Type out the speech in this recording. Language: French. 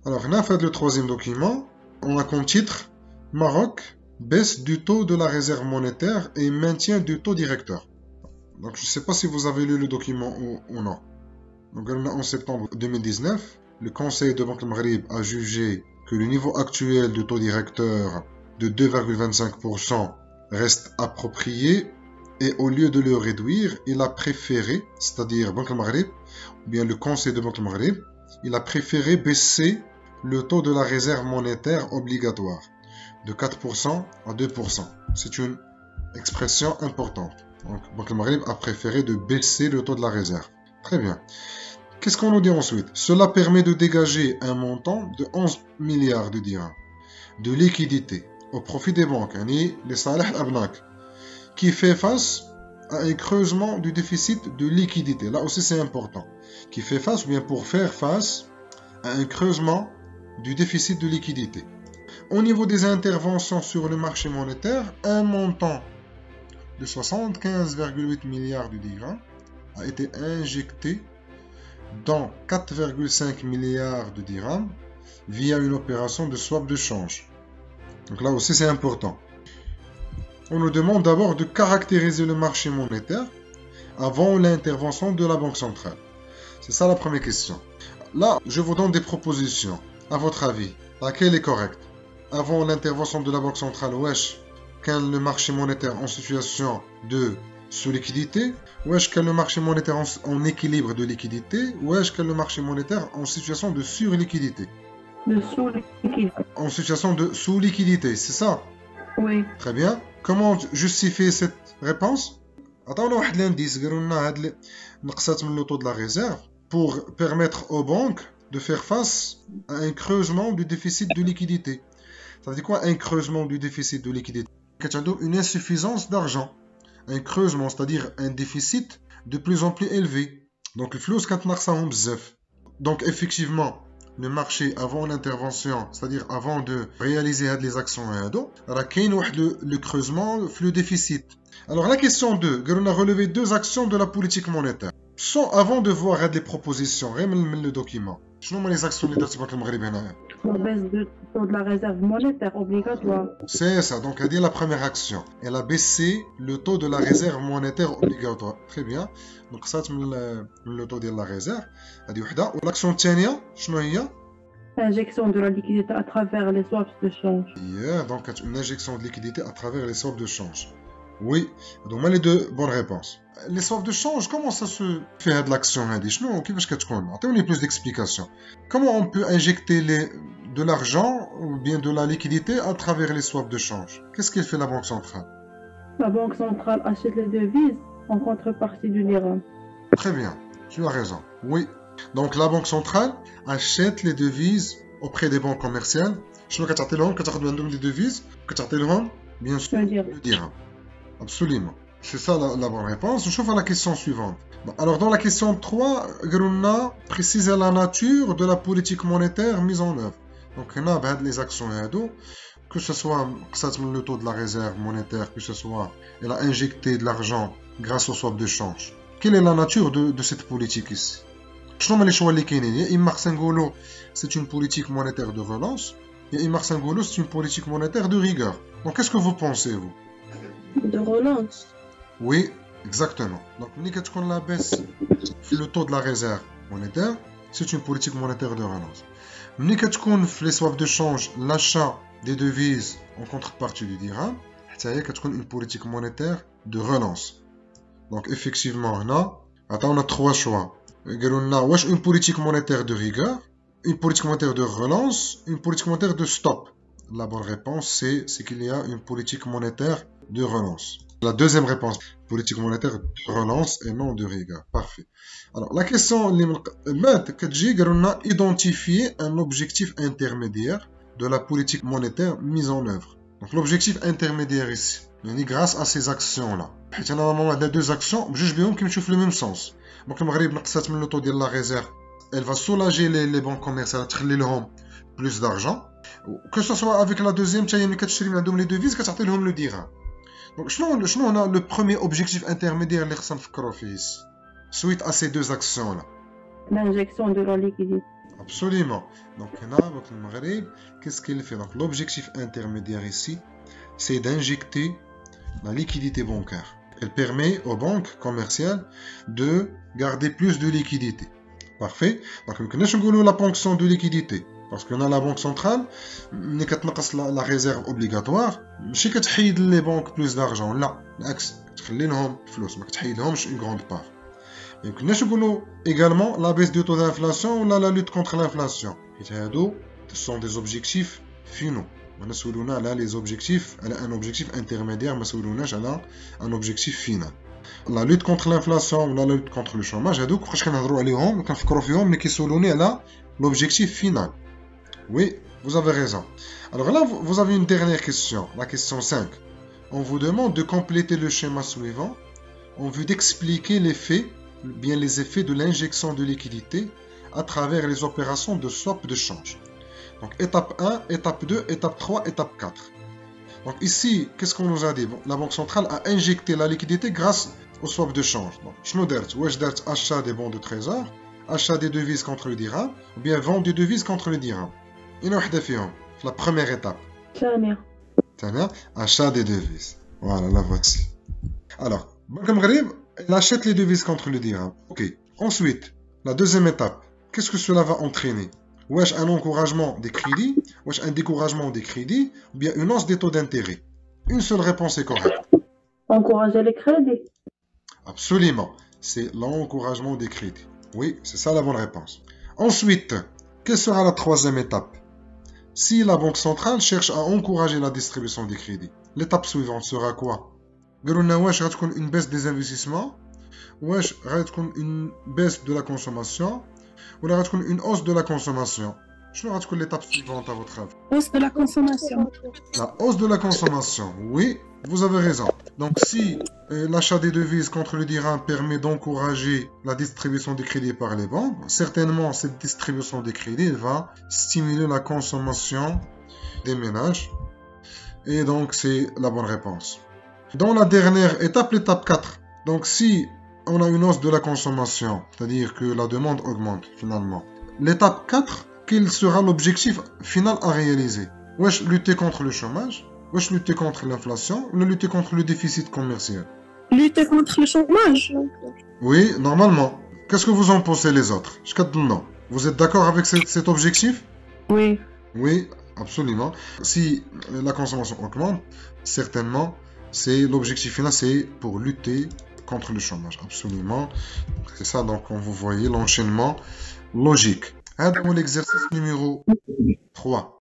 Alors, on a fait le troisième document. On a comme titre Maroc, baisse du taux de la réserve monétaire et maintien du taux directeur. Donc, je ne sais pas si vous avez lu le document ou non. Donc, en septembre 2019, le Conseil de Banque Maghreb a jugé que le niveau actuel du taux directeur de 2,25% reste approprié et au lieu de le réduire, il a préféré, c'est-à-dire Banque Maghreb, ou bien le Conseil de Banque Maghreb, il a préféré baisser le taux de la réserve monétaire obligatoire de 4% à 2%. C'est une expression importante. Donc, Banque Maghreb a préféré de baisser le taux de la réserve. Très bien. Qu'est-ce qu'on nous dit ensuite? Cela permet de dégager un montant de 11 milliards de dirhams de liquidité au profit des banques, les Saleh Abnak, qui fait face à un creusement du déficit de liquidité. Là aussi, c'est important. Qui fait face, ou bien pour faire face à un creusement du déficit de liquidité. Au niveau des interventions sur le marché monétaire, un montant de 75,8 milliards de dirhams a été injecté dans 4,5 milliards de dirhams via une opération de swap de change. Donc là aussi, c'est important. On nous demande d'abord de caractériser le marché monétaire avant l'intervention de la Banque centrale. C'est ça la première question. Là, je vous donne des propositions. À votre avis, laquelle est correcte? Avant l'intervention de la Banque centrale, quand le marché monétaire en situation de sous-liquidité, ou est-ce que le marché monétaire en équilibre de liquidité, ou est-ce que le marché monétaire en situation de surliquidité? De sous-liquidité. En situation de sous-liquidité, c'est ça? Oui. Très bien. Comment justifier cette réponse? Attends, un indice, le taux de la réserve pour permettre aux banques de faire face à un creusement du déficit de liquidité. Ça veut dire quoi un creusement du déficit de liquidité? Une insuffisance d'argent. Un creusement, c'est-à-dire un déficit de plus en plus élevé. Donc, le flou, donc, effectivement, le marché avant l'intervention, c'est-à-dire avant de réaliser les actions, le creusement, le déficit. Alors, la question 2, on a relevé deux actions de la politique monétaire. Avant de voir les propositions, le document. Quelles sont les actions de la Maghreb? La baisse du taux de la réserve monétaire obligatoire. C'est ça, donc elle dit la première action. Elle a baissé le taux de la réserve monétaire obligatoire. Très bien. Donc ça, le taux de la réserve. Elle dit l'action dernière, Injection de la liquidité à travers les swaps de change. Donc une injection de liquidité à travers les swaps de change. Oui, donc les deux bonnes réponses. Les swaps de change, comment ça se fait de l'action? Donnez plus d'explications. Comment on peut injecter de l'argent ou bien de la liquidité à travers les swaps de change? Qu'est-ce qu'elle fait la Banque centrale? La Banque centrale achète les devises en contrepartie du dirham. Très bien, tu as raison. Oui. Donc la Banque centrale achète les devises auprès des banques commerciales. Je ne sais pas si les devises, bien sûr, le dirham. Absolument. C'est ça la bonne réponse. Je vois la question suivante. Alors, dans la question 3, Grunna précise la nature de la politique monétaire mise en œuvre. Donc, on a les actions, que ce soit le taux de la réserve monétaire, que ce soit elle a injecté de l'argent grâce au swap de change. Quelle est la nature de cette politique ici? C'est une politique monétaire de relance et c'est une politique monétaire de rigueur. Donc, qu'est-ce que vous pensez, vous? De relance. Oui, exactement. Donc, quand on la baisse le taux de la réserve monétaire, c'est une politique monétaire de relance. Quand on fait les swaps de change, l'achat des devises en contrepartie du dirham, c'est une politique monétaire de relance. Donc, effectivement, on a trois choix. On a une politique monétaire de rigueur, une politique monétaire de relance, une politique monétaire de stop. La bonne réponse, c'est qu'il y a une politique monétaire de relance. La deuxième réponse, politique monétaire de relance et non de rigueur. Parfait. Alors, la question, on a identifié un objectif intermédiaire de la politique monétaire mise en œuvre. Donc, l'objectif intermédiaire ici, grâce à ces actions-là. On a deux actions, je vais qui le même sens. Donc, le taux de la réserve, elle va soulager les banques commerciales, plus d'argent. Que ce soit avec la deuxième, les devises, le dirham. Donc, on a le premier objectif intermédiaire suite à ces deux actions-là. L'injection de la liquidité. Absolument. Donc, le Maghreb, qu'est-ce qu'il fait? Donc, l'objectif intermédiaire ici, c'est d'injecter la liquidité bancaire. Elle permet aux banques commerciales de garder plus de liquidité. Parfait. Donc, nous connaissons la ponction de liquidité. Parce qu'on a la banque centrale, la réserve obligatoire, ماشي كتحيد les banques plus d'argent. لا، بالعكس، تخلي لهم فلوس، ما كتحيدهمش une grande part. Et nous connaissons également la baisse du taux d'inflation ou la lutte contre l'inflation. Ce sont des objectifs finaux. On a les objectifs, un objectif intermédiaire, mais on a un objectif final. La lutte contre l'inflation ou la lutte contre le chômage, l'objectif final. Oui, vous avez raison. Alors là, vous avez une dernière question, la question 5. On vous demande de compléter le schéma suivant en vue d'expliquer les effets de l'injection de liquidité à travers les opérations de swap de change. Donc étape 1, étape 2, étape 3, étape 4. Donc ici, qu'est-ce qu'on nous a dit? Bon, la Banque centrale a injecté la liquidité grâce au swap de change. Donc, achat des bons de trésor, achat des devises contre le dirham, ou bien vente des devises contre le dirham. La première étape. Achat des devises. Voilà, la voici. Alors, Banque Maghreb, elle achète les devises contre le dirham. Ok. Ensuite, la deuxième étape. Qu'est-ce que cela va entraîner? Wesh un encouragement des crédits, wesh un découragement des crédits, ou bien une hausse des taux d'intérêt? Une seule réponse est correcte. Encourager les crédits. Absolument. C'est l'encouragement des crédits. Oui, c'est ça la bonne réponse. Ensuite, quelle sera la troisième étape? Si la Banque centrale cherche à encourager la distribution des crédits, l'étape suivante sera quoi? Une baisse des investissements, une baisse de la consommation, ou une hausse de la consommation. Je vais l'étape suivante à votre avis. Hausse de la consommation. La hausse de la consommation, oui, vous avez raison. Donc si l'achat des devises contre le dirham permet d'encourager la distribution des crédits par les banques, certainement cette distribution des crédits va stimuler la consommation des ménages. Et donc c'est la bonne réponse. Dans la dernière étape, l'étape 4. Donc si on a une hausse de la consommation, c'est-à-dire que la demande augmente finalement. L'étape 4, quel sera l'objectif final à réaliser? Wesh lutter contre le chômage, wesh lutter contre l'inflation, ou lutter contre le déficit commercial? Lutter contre le chômage. Oui, normalement. Qu'est-ce que vous en pensez les autres? Vous êtes d'accord avec cet objectif? Oui. Oui, absolument. Si la consommation augmente, certainement, c'est l'objectif final, c'est pour lutter contre le chômage. Absolument. C'est ça, donc, quand vous voyez l'enchaînement logique. C'est l'exercice numéro 3.